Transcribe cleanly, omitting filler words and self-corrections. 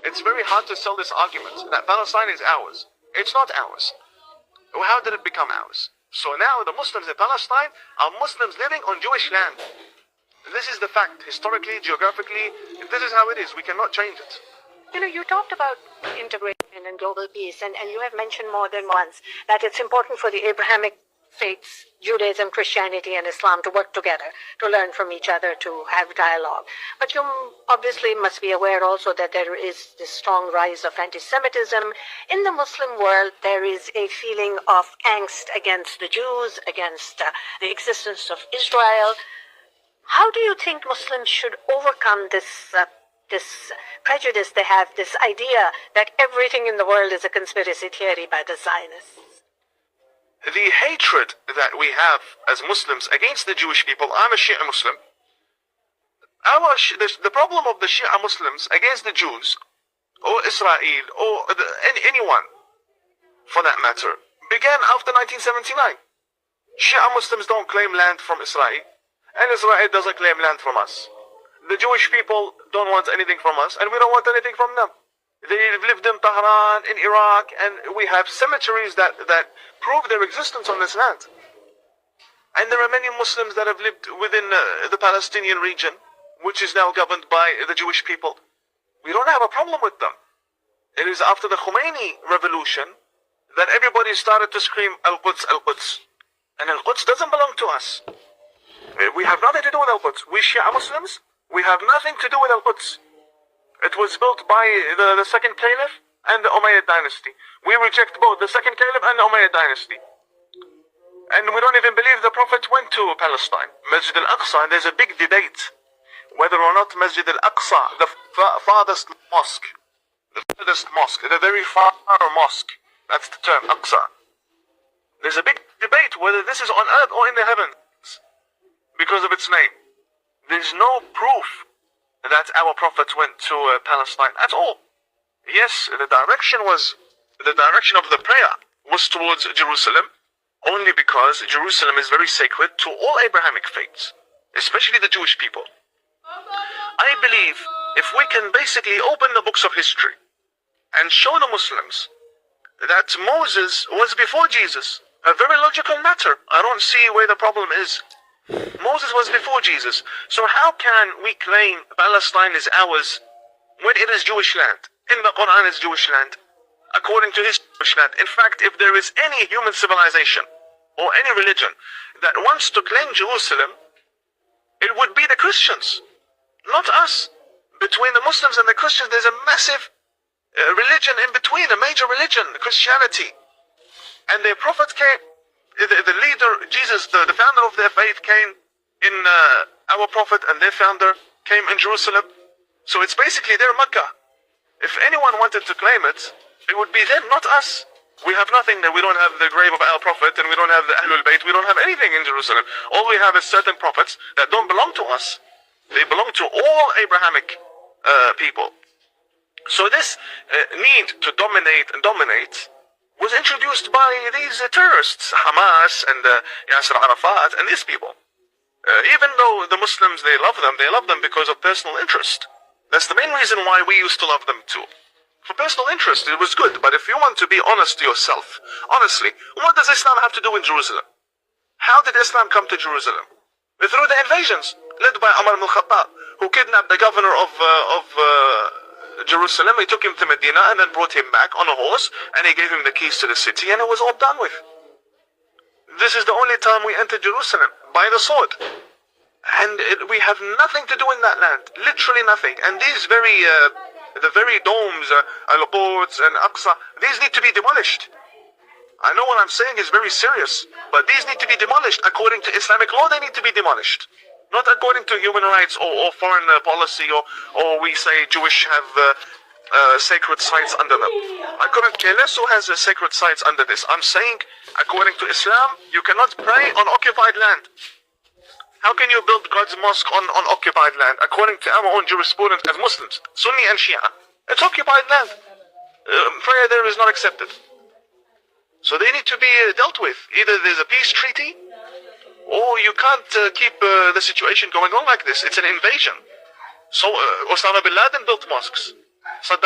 It's very hard to sell this argument that Palestine is ours. It's not ours. How did it become ours? So now the Muslims in Palestine are Muslims living on Jewish land. This is the fact. Historically, geographically, this is how it is. We cannot change it. You know, you talked about integration and global peace, and you have mentioned more than once that it's important for the Abrahamic faiths, Judaism, Christianity, and Islam to work together, to learn from each other, to have dialogue. But you obviously must be aware also that there is this strong rise of anti-Semitism. In the Muslim world, there is a feeling of angst against the Jews, against the existence of Israel. How do you think Muslims should overcome this prejudice they have, this idea that everything in the world is a conspiracy theory by the Zionists? The hatred that we have as Muslims against the Jewish people, I'm a Shia Muslim. The problem of the Shia Muslims against the Jews, or Israel, or anyone, for that matter, began after 1979. Shia Muslims don't claim land from Israel, and Israel doesn't claim land from us. The Jewish people don't want anything from us, and we don't want anything from them. They've lived in Tehran, in Iraq, and we have cemeteries that prove their existence on this land. And there are many Muslims that have lived within the Palestinian region, which is now governed by the Jewish people. We don't have a problem with them. It is after the Khomeini revolution that everybody started to scream Al-Quds, Al-Quds. And Al-Quds doesn't belong to us. We have nothing to do with Al-Quds. We Shia Muslims, we have nothing to do with Al-Quds. It was built by the second caliph and the Umayyad dynasty. We reject both the second caliph and the Umayyad dynasty. And we don't even believe the Prophet went to Palestine. Masjid al-Aqsa, there's a big debate whether or not Masjid al-Aqsa, the farthest mosque, the very far mosque, that's the term, Aqsa. There's a big debate whether this is on earth or in the heavens because of its name. There's no proof that our Prophet went to Palestine at all. Yes, the direction of the prayer was towards Jerusalem, only because Jerusalem is very sacred to all Abrahamic faiths, especially the Jewish people. I believe if we can basically open the books of history and show the Muslims that Moses was before Jesus, a very logical matter. I don't see where the problem is. Moses was before Jesus. So how can we claim Palestine is ours when it is Jewish land? In the Quran is Jewish land, according to his Jewish land. In fact, if there is any human civilization or any religion that wants to claim Jerusalem, it would be the Christians, not us. Between the Muslims and the Christians, there's a massive religion in between, a major religion, Christianity. And their prophet came, the leader, Jesus, the founder of their faith, came in our prophet, and their founder came in Jerusalem. So it's basically their Mecca. If anyone wanted to claim it, it would be them, not us. We have nothing there. We don't have the grave of our prophet, and we don't have the Ahlul Bayt. We don't have anything in Jerusalem. All we have is certain prophets that don't belong to us. They belong to all Abrahamic people. So this need to dominate was introduced by these terrorists, Hamas and Yasser Arafat and these people. Even though the Muslims, they love them because of personal interest. That's the main reason why we used to love them too. For personal interest, it was good, but if you want to be honest to yourself, honestly, what does Islam have to do in Jerusalem? How did Islam come to Jerusalem? Through the invasions, led by Umar ibn al-Khattab, who kidnapped the governor of Jerusalem. He took him to Medina and then brought him back on a horse, and he gave him the keys to the city, and it was all done with. This is the only time we entered Jerusalem, by the sword. And we have nothing to do in that land, literally nothing. And these the very domes, Al-Quds and Aqsa, these need to be demolished. I know what I'm saying is very serious, but these need to be demolished. According to Islamic law, they need to be demolished. Not according to human rights or foreign policy, or we say Jewish have sacred sites under them. I couldn't care less who has sacred sites under this. I'm saying, according to Islam, you cannot pray on occupied land. How can you build God's mosque on occupied land? According to our own jurisprudence as Muslims, Sunni and Shia, it's occupied land. Prayer there is not accepted. So they need to be dealt with. Either there's a peace treaty, or you can't keep the situation going on like this. It's an invasion. So Osama bin Laden built mosques. Saddam